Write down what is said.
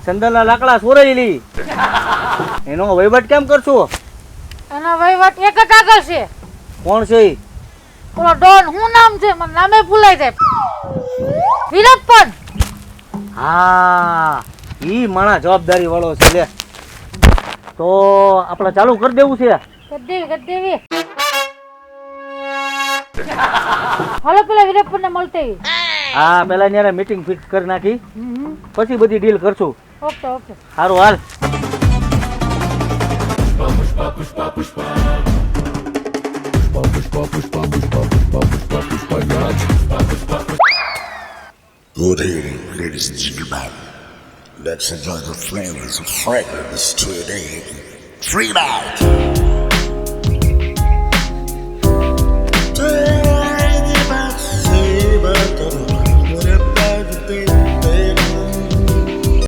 સંદલના લાકડા સોરાઈ લી એનો વહીવટ કેમ કરશું? એનો વહીવટ એક જ આગળ છે. કોણ છે ઈ? ઓલો ડોન શું નામ છે? મને નામે ભૂલાઈ જાય. વીરપ્પન. હા ઈ માણા જવાબદારી વાળો છે લે. તો આપણે ચાલુ કરી દેવું છે. ગદ્દેવી. હાલો પેલા વીરપ્પન ને મળતે. હા પેલા ન્યારે મીટિંગ ફિક્સ કરી નાખી પછી બધી ડીલ કરશું. ઓકે. સારું હાલ. Good evening, ladies and gentlemen. Let's enjoy the flavors of fragrance today. Free night.